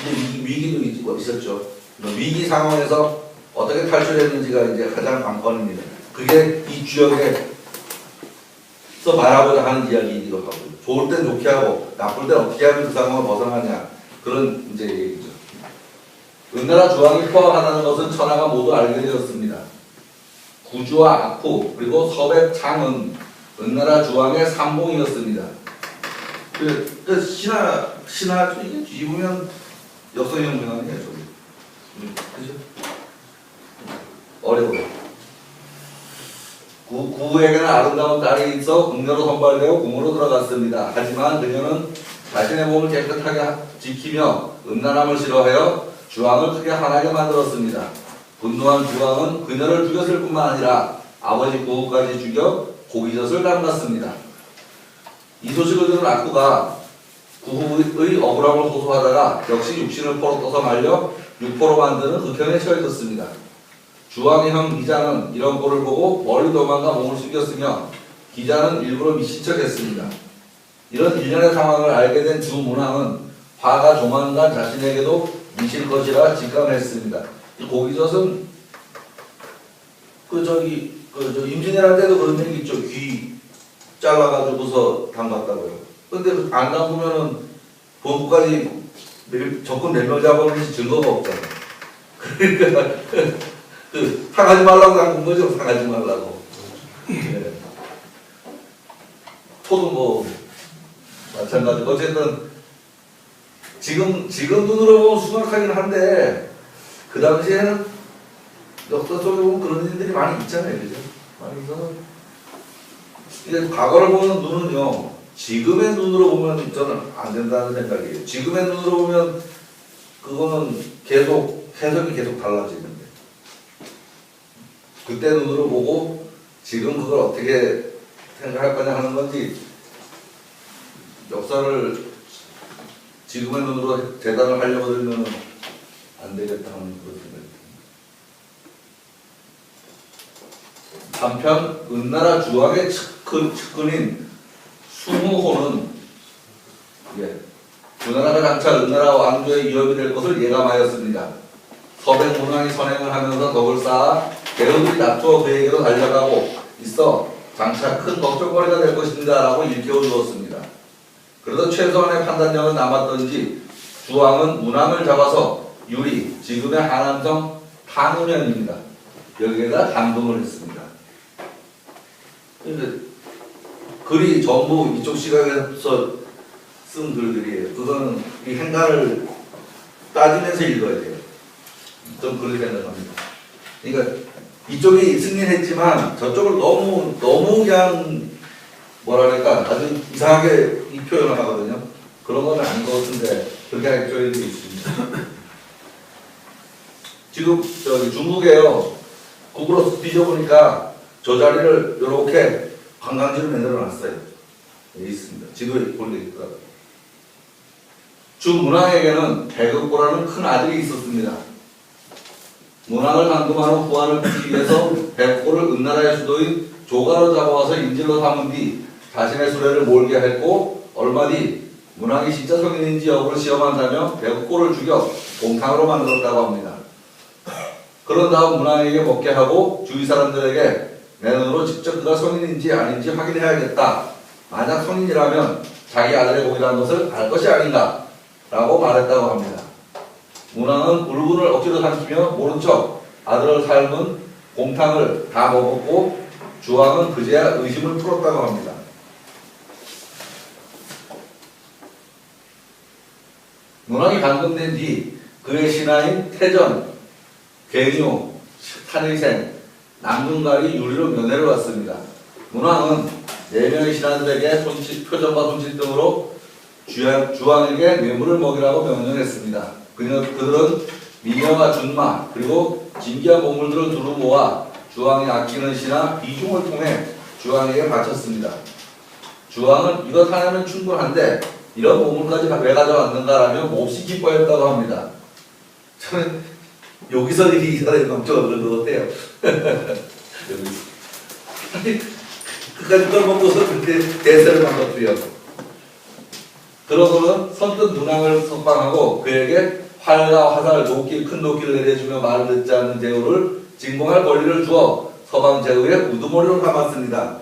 이제 위기도 있었죠. 위기 상황에서 어떻게 탈출했는지가 이제 가장 관건입니다. 그게 이 주역에서 말하고자 하는 이야기이기도 하고, 좋을 땐 좋게 하고 나쁠 땐 어떻게 하면 그 상황을 벗어나냐, 그런 이제 얘기죠. 은나라 주왕이 포함하다는 것은 천하가 모두 알게 되었습니다. 구주와 악후 그리고 섭의 창은 은나라 주왕의 삼봉이었습니다. 그 신하 이게 뒤보면 역성형 문화네요, 저기. 그죠? 어려워요. 구에게는 아름다운 딸이 있어 궁녀로 선발되어 궁으로 들어갔습니다. 하지만 그녀는 자신의 몸을 깨끗하게 지키며 음란함을 싫어하여 주왕을 크게 화나게 만들었습니다. 분노한 주왕은 그녀를 죽였을 뿐만 아니라 아버지 구까지 죽여 고기젓을 담갔습니다. 이 소식을 들은 악구가 구의 억울함을 호소하다가 역시 육신을 포로 떠서 말려 육포로 만드는 극형에 처해졌습니다. 주왕의 형 기자는 이런 꼴을 보고 멀리 도망가 몸을 숨겼으며 기자는 일부러 미친 척했습니다. 이런 일련의 상황을 알게 된 주문왕은 화가 조만간 자신에게도 미칠 것이라 직감했습니다. 고기젓은 임진왜란 때도 그런 얘기 있죠. 귀 잘라가지고서 담갔다고요. 근데 안 담그면은 본부까지 적군 4명 잡아오는 증거가 없잖아요. 그러니까 상하지 말라고 담근 거죠. 상하지 말라고. 네. 토도 뭐 마찬가지고 어쨌든 지금 눈으로 보면 수박하긴 한데 그 당시에는 역사 속에 보면 그런 일들이 많이 있잖아요, 그죠? 많이 있어서 이게 과거를 보는 눈은요, 지금의 눈으로 보면 저는 안 된다는 생각이에요. 지금의 눈으로 보면 그거는 계속 해석이 계속 달라지는데 그때 눈으로 보고 지금 그걸 어떻게 생각할 거냐 하는 건지 역사를 지금의 눈으로 재단을 하려고 들면 안 되겠다 하는 그런 생각입니다. 한편 은나라 주왕의 측근인 수무호는 그 나라가 장차 은나라 왕조의 위협이 될 것을 예감하였습니다. 서백 문왕이 선행을 하면서 덕을 쌓아 대우들이 다투어 그에게로 달려가고 있어 장차 큰 걱정거리가 될 것입니다 라고 일깨워주었습니다. 그래도 최소한의 판단력은 남았던지 주왕은 문왕을 잡아서 유리, 지금의 하남성 탄우면입니다. 여기에다 감동을 했습니다. 글이 전부 이쪽 시각에서 쓴 글들이에요. 그거는 이 행간을 따지면서 읽어야 돼요. 좀 그렇게 생각합니다. 그러니까 이쪽이 승리했지만 저쪽을 너무 그냥 뭐랄까 아주 이상하게 이 표현을 하거든요. 그런 건 아닌 것 같은데 그렇게 할 표현이 있습니다. 지금 중국에요. 국으로 뒤져보니까 저 자리를 이렇게 관광지로 만들어 놨어요. 여기 있습니다. 지도에 보게 있더라고요. 주문왕에게는 백업고라는 큰 아들이 있었습니다. 문왕을 감금하는 후한을 피기 위해서 백업고를 은나라의 수도인 조가로 잡아와서 인질로 삼은 뒤 자신의 수레를 몰게 했고 얼마 뒤 문왕이 진짜 성인인지 여부를 시험한다며 백업고를 죽여 곰탕으로 만들었다고 합니다. 그런 다음 문왕에게 먹게 하고 주위 사람들에게 내 눈으로 직접 그가 성인인지 아닌지 확인해야겠다. 만약 성인이라면 자기 아들의 공이라는 것을 알 것이 아닌가 라고 말했다고 합니다. 문왕은 울분을 억지로 삼키며 모른 척 아들을 삶은 곰탕을 다 먹었고 주왕은 그제야 의심을 풀었다고 합니다. 문왕이 감금된 뒤 그의 신하인 태전, 갱유, 탄의생, 남궁갈이 유리로 면회를 왔습니다. 문왕은 4명의 신하들에게 표전과 손짓 등으로 주왕에게 뇌물을 먹이라고 명령했습니다. 그들은 미녀와 준마 그리고 진귀한 보물들을 두루 모아 주왕이 아끼는 신하 비중을 통해 주왕에게 바쳤습니다. 주왕은 이것 하나면 충분한데 이런 보물까지 왜 가져왔는가라며 몹시 기뻐했다고 합니다. 저는 여기서 이 사람이 깜짝 놀란 것 같아요. 아니, 그까지 걸 먹고서 그때 대세를 만들었고요. 그러고는 선뜻 문왕을 석방하고 그에게 활과 화살, 도끼, 큰 도끼를 내려주며 말을 듣지 않는 제후를 진공할 권리를 주어 서방 제후의 우두머리로 삼았습니다.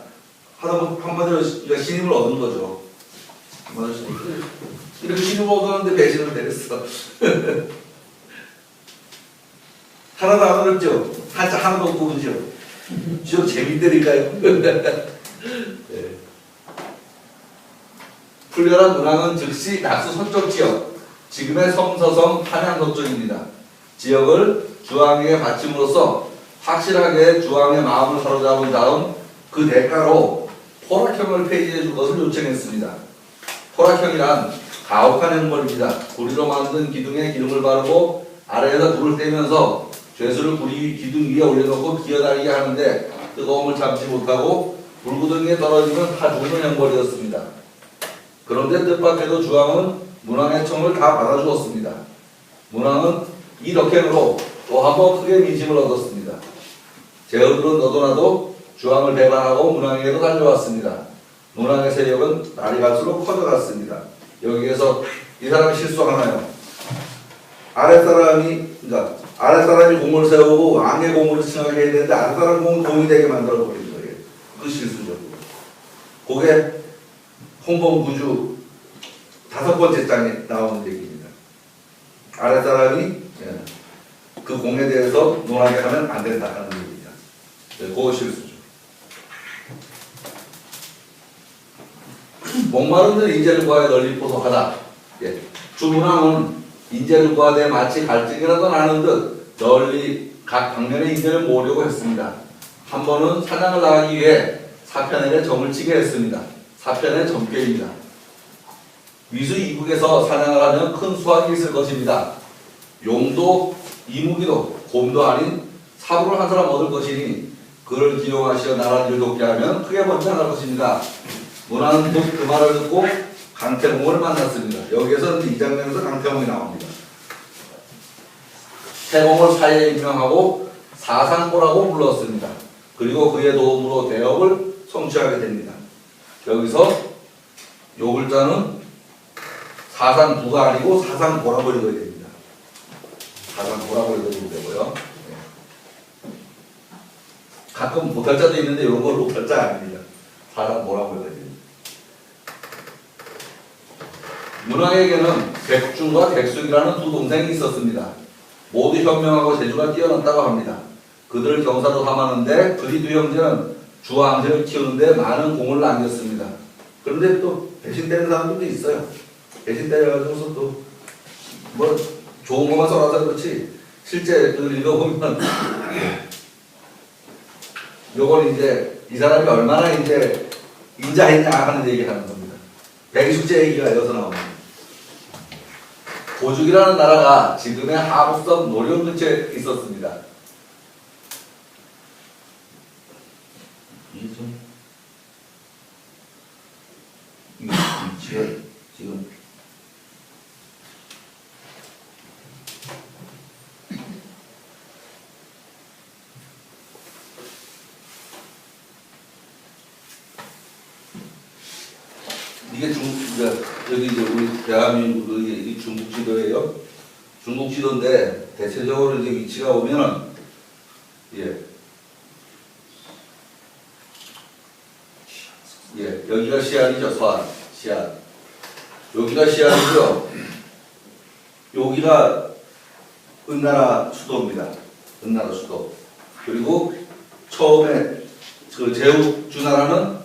한마디로 신임을 얻은 거죠. 이렇게 신임을 얻었는데 배신을 내렸어. 하나도 안 어렵죠? 하나도 없고 그죠? 좀 재밌다니까요. 네. 풀려난 문항은 즉시 낙수 서쪽 지역, 지금의 섬서성 한양 서쪽입니다. 지역을 주왕에게 바침으로써 확실하게 주왕의 마음을 사로잡은 다음 그 대가로 포락형을 폐지해 줄 것을 요청했습니다. 포락형이란 가혹한 행벌입니다. 구리로 만든 기둥에 기름을 바르고 아래에서 불을 떼면서 죄수를 구리 기둥 위에 올려놓고 기어다니게 하는데 뜨거움을 참지 못하고 불구덩이에 떨어지면 다 죽는 행벌이었습니다. 그런데 뜻밖에도 주왕은 문왕의 청을 다 받아주었습니다. 문왕은 이 덕행으로 또 한 번 크게 민심을 얻었습니다. 제후들은 너도나도 주왕을 배반하고 문왕에게도 달려왔습니다. 문왕의 세력은 날이 갈수록 커져갔습니다. 여기에서 이 사람이 실수하나요? 아랫사람이 공을 세우고 왕의 공을 칭하게 해야 되는데 아랫사람 공을 공이 되게 만들어버린 거예요. 그 실수적으로. 그게 홍범구주 5번째 장에 나오는 얘기입니다. 아랫사람이 그 공에 대해서 논하게 하면 안 된다는 얘기입니다. 그거 실수죠. 목마른들 인재를 구하여 널리 포석하다. 주문왕은 인재를 구하되 마치 갈증이라도 나는 듯 널리 각 방면의 인재를 모으려고 했습니다. 한 번은 사냥을 나가기 위해 사편에게 점을 치게 했습니다. 사편의 점괘입니다. 위수 이국에서 사냥을 하면 큰 수확이 있을 것입니다. 용도 이무기도 곰도 아닌 사부를 한 사람 얻을 것이니 그를 기용하시어 나라를 돕게 하면 크게 번창할 것입니다. 문화는 곧 그 말을 듣고 강태공을 만났습니다. 여기에서 이 장면에서 강태공이 나옵니다. 태공을 사이에 임명하고 사상고라고 불렀습니다. 그리고 그의 도움으로 대업을 성취하게 됩니다. 여기서 요 글자는 사상부가 아니고 사상고라고 읽어야 됩니다. 사상고라고 읽어도 되고요. 가끔 못할 자도 있는데 이런 걸 못할 자 아닙니다. 사상고라고 읽어야 됩니다. 문왕에게는 백중과 백숙이라는 두 동생이 있었습니다. 모두 현명하고 재주가 뛰어났다고 합니다. 그들을 경사로 삼았는데 그리 두 형제는 주왕제를 키우는데 많은 공을 남겼습니다. 그런데 또 배신되는 사람들도 있어요. 배신되어가지고서 또 뭐 좋은 것만 써놔서 그렇지 실제 그 읽어보면 요건 이제 이 사람이 얼마나 이제 인자했냐 하는 얘기 하는 겁니다. 백숙제 얘기가 여기서 나옵니다. 고죽이라는 나라가 지금의 하북섬 노령 근처에 있었습니다. 이게 좀 위치가 지금 이게 여기 이제 우리 대한민국의 중국 지도예요. 중국 지도인데 대체적으로 이제 위치가 오면은 여기가 시안이죠. 서안, 시안. 여기가 시안이죠. 여기가 은나라 수도입니다. 은나라 수도. 그리고 처음에 그 제후 주나라는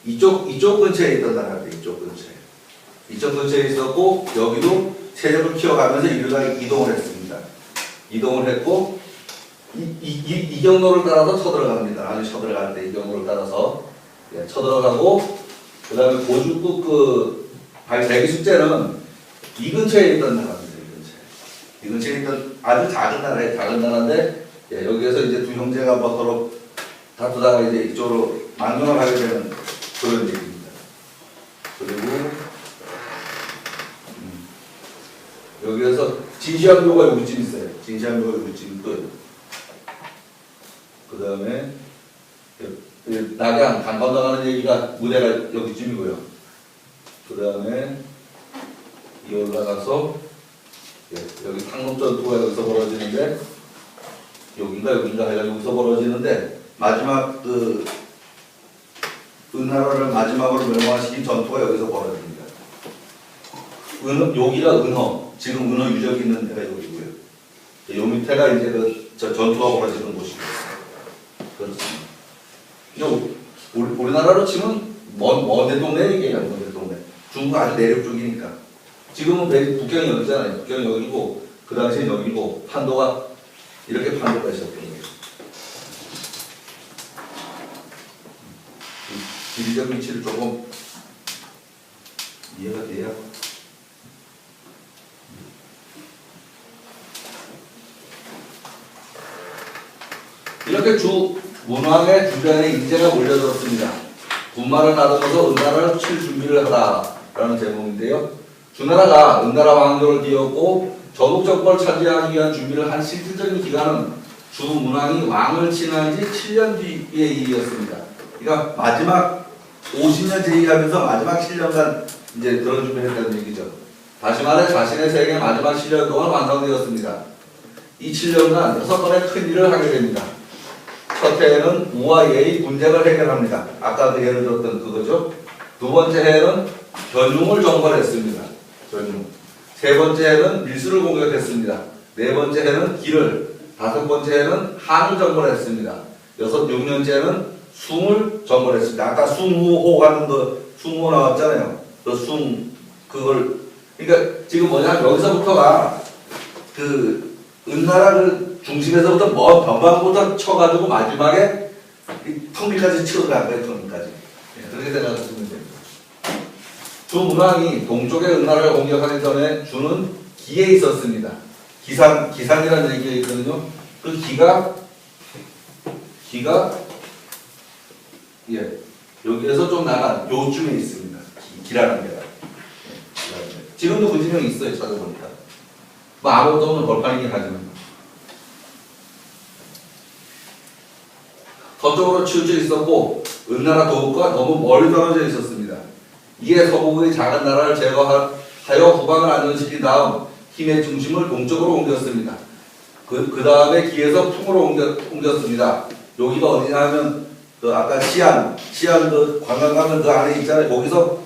이쪽 근처에 있던 나라인데 이쪽 근처에 있었고 여기도 세력을 키워가면서 이동을 했습니다. 이동을 했고 이 경로를 따라서 쳐들어갑니다. 아주 쳐들어갈 때 이 경로를 따라서 쳐들어가고 그 다음에 고죽국 그 백이숙제는 이 근처에 있던 나라입니다. 이 근처에 있던 아주 작은 나라예요. 작은 나라인데 여기에서 이제 두 형제가 뭐 서로 다투다가 이제 이쪽으로 망명을 하게 되는 그런 얘기입니다. 그리고 여기에서 진시황교가 여기쯤 있어요. 진시황교가 여기쯤 끝. 그 다음에 낙양 강 건너가는 얘기가 무대가 여기쯤이고요. 그 다음에 이 올라가서 여기 상급 전투가 여기서 벌어지는데 여긴가 해가지고 여기서 벌어지는데 마지막 그 은하라를 마지막으로 멸망시킨 전투가 여기서 벌어집니다. 여기가 은허, 지금 은허 유적이 있는 데가 여기고요. 요 밑에가 이제 저 전투가 벌어지는 곳이고 그렇습니다. 우리나라로 치면 먼 동네 얘기예요. 먼 동네. 중국 아주 내륙 쪽이니까. 지금은 북경이 여기잖아요. 북경이 여기고 그 당시에 여기고 판도가 이렇게 판도가 있었던 거예요. 지리적 위치를 조금 이해가 돼야. 이렇게 문왕의 주변에 인재가 몰려들었습니다. 군마를 나누면서 은나라를 칠 준비를 하다라는 제목인데요. 주나라가 은나라 왕조를 띄웠고 전국 정권을 차지하기 위한 준비를 한 실질적인 기간은 주문왕이 왕을 지난 지 7년 뒤의 일이었습니다. 그러니까 마지막 50년 제위하면서 마지막 7년간 이제 그런 준비를 했다는 얘기죠. 다시 말해 자신의 세계의 마지막 7년 동안 완성되었습니다. 이 7년간 6번의 큰 일을 하게 됩니다. 첫 해에는 우와 예의 분쟁을 해결합니다. 아까도 예를 들었던 그거죠. 두 번째 해에는 견융을 정벌했습니다. 견융. 세 번째 해는 밀수를 공격했습니다. 네 번째 해는 길을, 다섯 번째 해는 한을 정벌했습니다. 6년째는 숭을 정벌했습니다. 아까 숭후호 하는 거 숭호 나왔잖아요. 그걸 그러니까 지금 뭐냐 여기서부터가 그 은나라를 중심에서부터 먼 변방부터 쳐가지고 마지막에 텅비까지 치러 간 거예요. 텅비까지. 그렇게 생각하시면 됩니다. 주문왕이 동쪽의 은나라를 공격하기 전에 주는 기에 있었습니다. 기상이라는 얘기가 있거든요. 그 기가 여기에서 좀 나간 요쯤에 있습니다. 기라는 데가. 지금도 그 지명이 있어요. 찾아보니까. 뭐 아무것도 없는 벌판이긴 하지만. 서쪽으로 치우쳐 있었고 은나라 도읍과 너무 멀리 떨어져 있었습니다. 이에 서북의 작은 나라를 제거하여 후방을 안전시킨 다음 힘의 중심을 동쪽으로 옮겼습니다. 그 다음에 기에서 풍으로 옮겼습니다. 여기가 어디냐 하면 그 아까 시안 그 관광 가면 그 안에 있잖아요. 거기서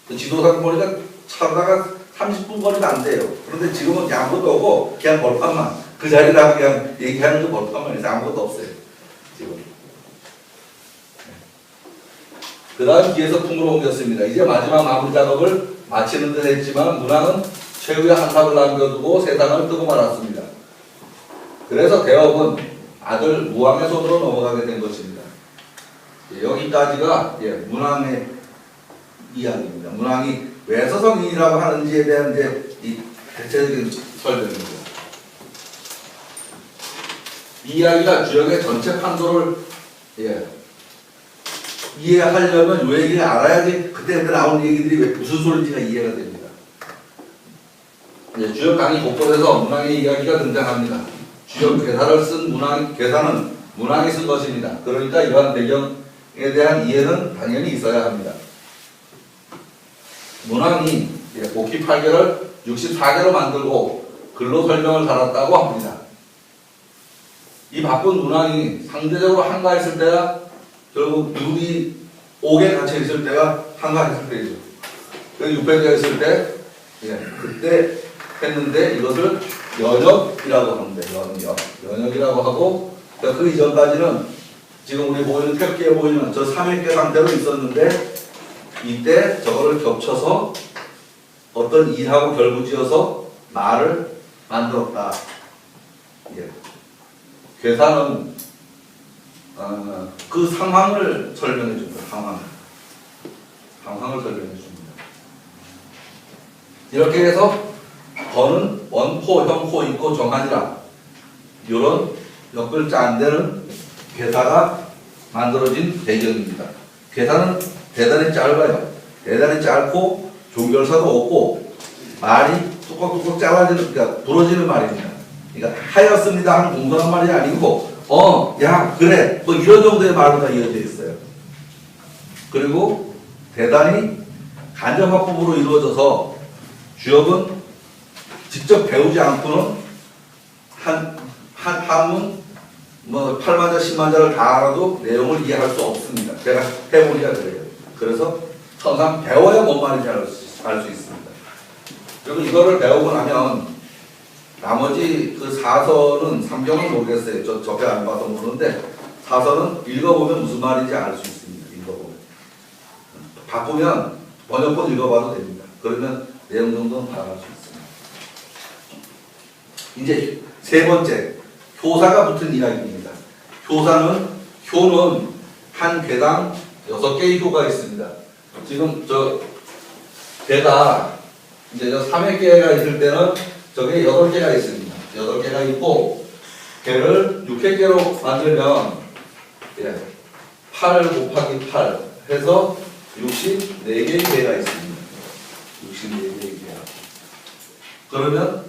그 지도상 보니까 차다가 30분 거리도 안 돼요. 그런데 지금은 아무것도 없고 그냥 벌판만 그 자리라고 그냥 얘기하는 게 벌판만 해서 아무것도 없어요. 지금. 그 다음 기에서 풍으로 옮겼습니다. 이제 마지막 마무리 작업을 마치는 듯 했지만 문왕은 최후의 한 탑을 남겨두고 세상을 뜨고 말았습니다. 그래서 대업은 아들 무왕의 손으로 넘어가게 된 것입니다. 여기까지가 문왕의 이야기입니다. 문왕이 왜 서성인이라고 하는지에 대한 이제 이 대체적인 설명입니다. 이 이야기가 주역의 전체 판도를 이해하려면 요 얘기를 알아야지 그때 나오는 얘기들이 왜 무슨 소리인지가 이해가 됩니다. 주역 강의 곳곳에서 문왕의 이야기가 등장합니다. 주역 괴사를 쓴 괴사는 문왕이 쓴 것입니다. 그러니까 이러한 배경에 대한 이해는 당연히 있어야 합니다. 문왕이 복희 8개를 64개로 만들고 글로 설명을 달았다고 합니다. 이 바쁜 문왕이 상대적으로 한가했을 때가 결국 누이 5개 갇혀 있을 때가 한가했을 때이죠. 600개 있을 때 그때 했는데 이것을 연역이라고 합니다. 연역이라고 하고 그 이전까지는 지금 우리 보이는 탭기에 보이는 저 300개 상태로 있었는데 이때 저거를 겹쳐서 어떤 일하고 결부지어서 말을 만들었다. 괴사는 그 상황을 설명해 줍니다. 상황을 설명해 줍니다. 이렇게 해서 거는 원포, 형포 있고 정하니라. 이런 몇 글자 안 되는 괴사가 만들어진 배경입니다. 괴사는 대단히 짧아요. 대단히 짧고 종결사도 없고 말이 뚝뚝뚝 짧아지는 그러니까 부러지는 말입니다. 그러니까 하였습니다 하는 공손한 말이 아니고 야 그래 뭐 이런 정도의 말로 다 이어져 있어요. 그리고 대단히 간접합법으로 이루어져서 주역은 직접 배우지 않고는 한문 뭐 8만자, 10만자를 다 알아도 내용을 이해할 수 없습니다. 제가 해보니까 그래요. 그래서 항상 배워야 뭔 말인지 알 수 있습니다. 그리고 이거를 배우고 나면 나머지 그 사서는 삼경은 모르겠어요. 저게 안 봐서 모르는데 사서는 읽어보면 무슨 말인지 알 수 있습니다. 읽어보면. 바꾸면 번역본 읽어봐도 됩니다. 그러면 내용 정도는 파악할 수 있습니다. 이제 세 번째, 효사가 붙은 이야기입니다. 효는 한 괴당 6개의 효가 있습니다. 지금 저 괴가 이제 3회개가 있을 때는 저게 8개가 있습니다. 8개가 있고 괴를 6회개로 만들면 8 곱하기 8 해서 64개의 괴가 있습니다. 64개의 괴. 그러면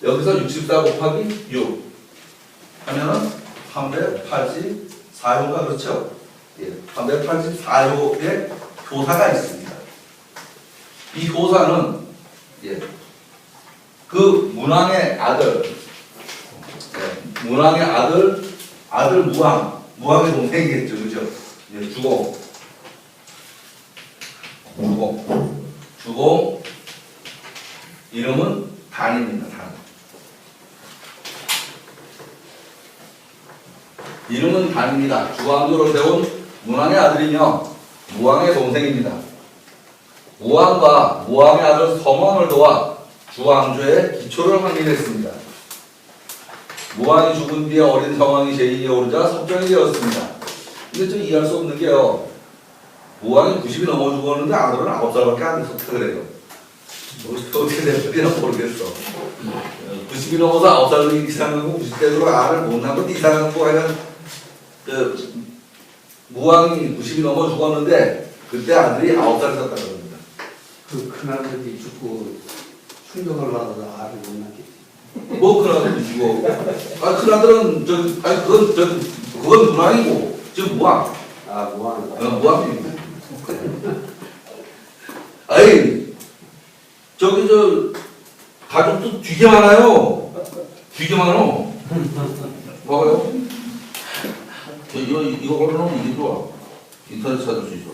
여기서 64 곱하기 6 하면은 384효가 그렇죠? 384효의 효사가 있습니다. 이 효사는 그 문왕의 아들, 문왕의 아들 무왕의 동생이겠죠, 그죠? 주공 이름은 단입니다. 단. 이름은 단입니다. 주왕조를 세운 문왕의 아들이며 무왕의 동생입니다. 무왕과 무왕의 아들 성왕을 도와 주왕조의 기초를 확립했습니다. 무왕이 죽은 뒤에 어린 성왕이 제2에 오르자 섭정이 되었습니다. 근데 좀 이해할 수 없는 게요. 무왕이 90이 넘어 죽었는데 아들은 9살밖에 안 돼서 그래요. 어떻게 될지는 모르겠어. 90이 넘어서 9살 이상하고 90대로 알을 못 낳은 것도 이상하고 하여간 무왕이 90이 넘어 죽었는데 그때 아들이 9살이었다고 합니다. 그 큰아들이 죽고 충격을 받아서 알을 못 낳겠지. 뭐 큰아들이 죽어. 큰아들은 그건 문왕이고 지금 무왕. 무왕. 무왕입니다. 아이 가족도 되게 많아요. 되게 많어. 봐봐요. 이거 걸어놓으면 이게 좋아. 인터넷 찾을 수 있어.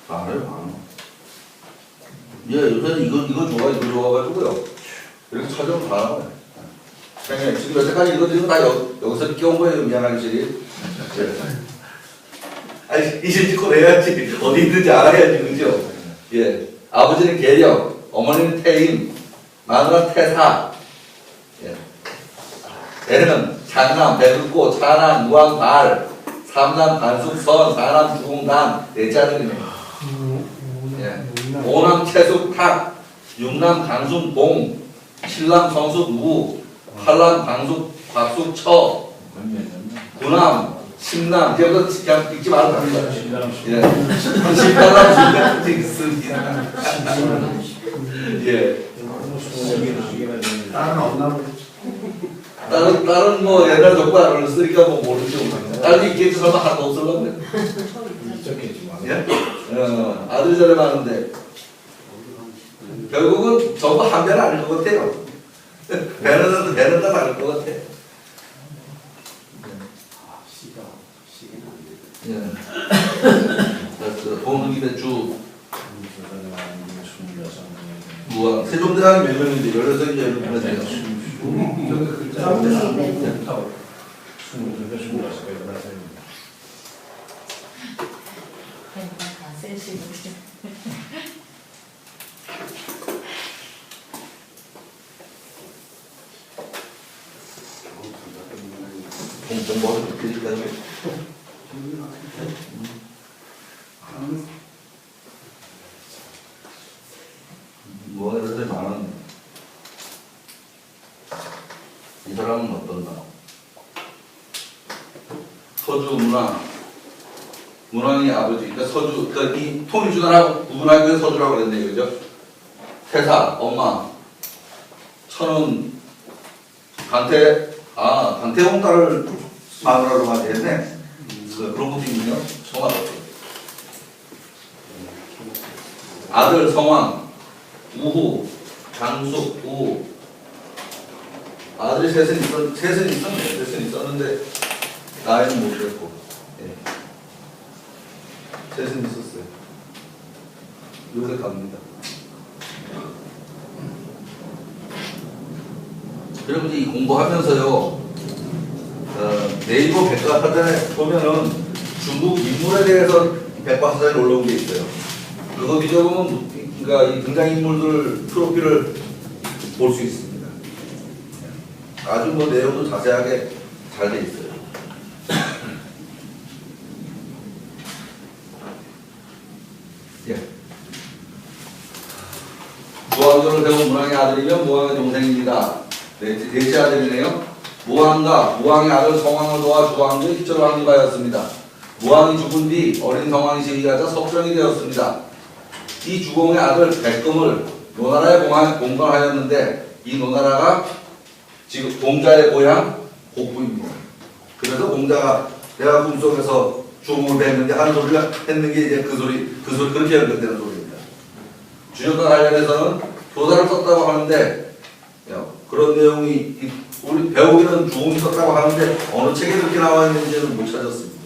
알아요. 요새는 이거 좋아가지고요. 이렇게 찾으면 다 나와요. 지금 여태까지 이거 다 여기서 끼운 거예요, 미안하기. 아니, 이제 찍고 내야지. 어디 있는지 알아야지, 그죠? 아버지는 계력, 어머니는 태임, 마누라 태사. 애는 장남, 배긋고, 차남, 무왕, 발, 삼남, 반숙, 선, 사남, 주공남, 넷째 아들이네요. 오남 채숙 탁, 육남 강숙 봉, 칠남 성숙 무, 팔남 방숙 곽숙 처, 구남 십남 이제부터 그냥 읽지 말아도 됩니다. 십팔남 중간 있습니다. 딸은 없나 보지. 딸은 뭐 옛날 족발을 쓰니까 뭐 모르죠. 딸이 있겠지 설마 하나도 없을라고 아들이 저래 많은데 결국은 전부 한 배는 아닐 것 같아요. 배는 다 다를 것 같아. 보는 김에 무왕 세종대왕이 몇 명인데 16이죠. 공부하고 그러니까요. 뭐가 이렇게 많은 이 사람은 어떤가? 서주 문왕, 문왕이 아버지, 그러니까 서주, 그러니까 이 통일주나라고 구분하기 위해서 서주라고 그랬네요, 그죠? 태사, 엄마, 천은 강태공 딸을 마누라로 맞이했네. 그런 것이군요. 성화. 아들 성왕, 우후, 장숙, 우후. 아들이 셋은 있었는데 나이는 못 됐고, 예. 셋은 있었어요. 요새 갑니다. 그리고 이제 이 공부하면서요, 네이버 백과사전에 보면은 중국 인물에 대해서 백과사전에 올라온 게 있어요. 그거 뒤져보면 그러니까 이 등장인물들 프로필을 볼 수 있습니다. 아주 뭐 내용도 자세하게 잘 돼 있어요. 예. 무왕조를 배운 무왕의 아들이면 무왕의 동생입니다. 넷째 아들이네요. 무왕과 무왕의 아들 성왕을 도와 주왕조의 기초를 확립하였습니다. 무왕이 죽은 뒤 어린 성왕이 시기하자 석정이 되었습니다. 이 주공의 아들 백금을 노나라에 공간하였는데 이 노나라가 지금 공자의 고향 곡부입니다. 그래서 공자가 내가 꿈속에서 주공을 뵀는데 하는 소리를 했는 게 이제 그 소리 그렇게 연결되는 소리입니다. 주역과 관련해서는 교사를 썼다고 하는데 그런 내용이 우리 배우기는 주공이 썼다고 하는데 어느 책에 그렇게 나와 있는지는 못 찾았습니다.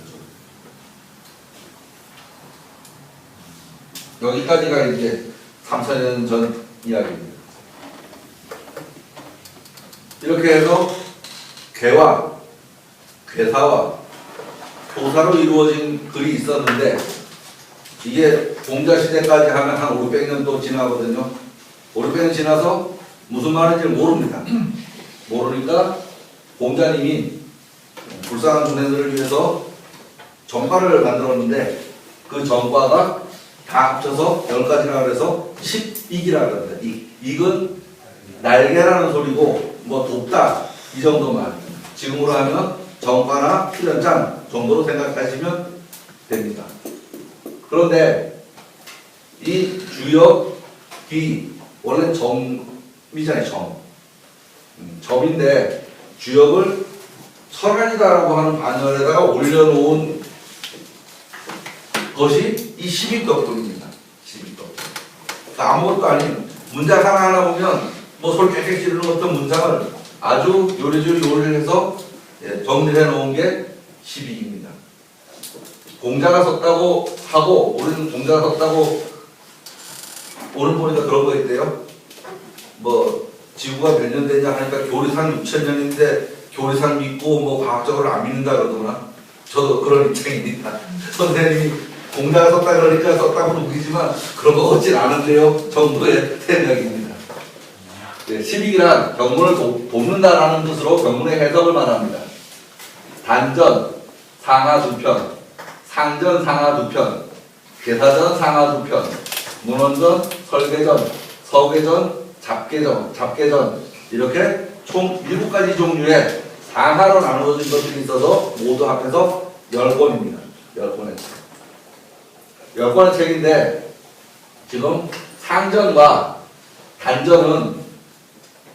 여기까지가 이제 3,000년 전 이야기입니다. 이렇게 해서 괴와 괴사와 교사로 이루어진 글이 있었는데 이게 공자 시대까지 하면 한 500년 또 지나거든요. 500년 지나서 무슨 말인지 모릅니다. 모르니까 공자님이 불쌍한 중생들을 위해서 전과를 만들었는데 그 전과가 다 합쳐서 10가지라 그래서 10익이라 그럽니다. 익은 날개라는 소리고 뭐 돕다 이 정도만 지금으로 하면 정과나 필연장 정도로 생각하시면 됩니다. 그런데 이 주역 뒤 원래 점이잖아요. 점인데 주역을 설한이다라고 하는 반열에다가 올려놓은 것이 이 12덕분입니다. 12덕분. 그러니까 아무것도 아닌 문장 하나하나 보면 뭐 소리 꽥꽥 지르는 어떤 문장을 아주 요리조리 요리를 해서 정리해 놓은 게 12입니다. 공자가 썼다고 하고 우리는 공자가 썼다고 오늘 보니까 그런 거 있대요. 뭐 지구가 몇 년 되냐 하니까 교리상 6,000년인데 교리상 믿고 뭐 과학적으로 안 믿는다 그러더구나. 저도 그런 입장입니다. 선생님이 공자가 썼다 그러니까 썼다고는 우기지만 그런 거 같진 않은데요. 정부의 생각입니다. 네, 12기란 경문을 돕는다라는 뜻으로 경문의 해석을 말합니다. 단전, 상하 2편, 상전, 상하 2편, 계사전, 상하 2편, 문헌전, 설계전, 서계전, 잡계전 이렇게 총 7가지 종류의 상하로 나누어진 것들이 있어서 모두 합해서 10권입니다. 10권의 책. 10권의 책인데 지금 상전과 단전은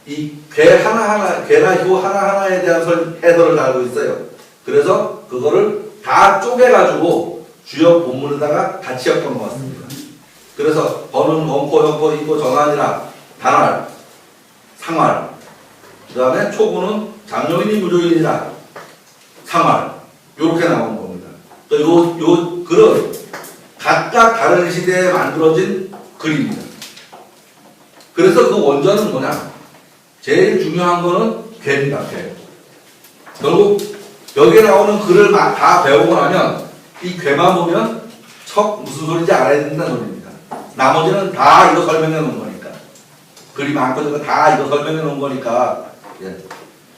이 괴나 효 하나하나에 대한 해설을 달고 있어요. 그래서 그거를 다 쪼개가지고 주역 본문에다가 같이 엮어놓았습니다. 그래서 번은 원코, 형코, 이코, 정한이라 단활, 상활, 그 다음에 초구는 장요인이 무조인이라 상활 요렇게 나오는 겁니다. 또 요 글은 각각 다른 시대에 만들어진 글입니다. 그래서 그 원전은 뭐냐? 제일 중요한 거는 괴입니다. 괴. 결국 여기에 나오는 글을 다 배우고 나면 이 괴만 보면 척 무슨 소리인지 알아야 된다는 소리입니다. 나머지는 다 이거 설명해 놓은 거니까. 글이 많고 저거 다 이거 설명해 놓은 거니까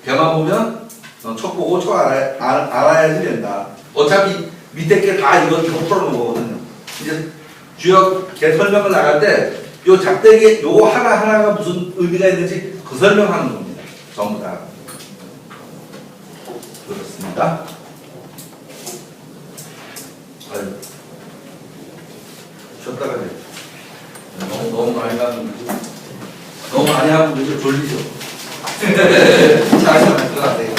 괴만 보면 척 보고 척 알아야지 된다. 어차피 밑에 게 다 이거 풀어놓은 거거든요. 이제 주역 개 설명을 나갈 때 요 작대기 요거 하나하나가 무슨 의미가 있는지 그 설명하는 겁니다. 전부 다. 그렇습니다. 쉬었다가 돼. 너무 많이 가면 너무 많이 하면 이제 졸리죠. 자기가 들어가세요.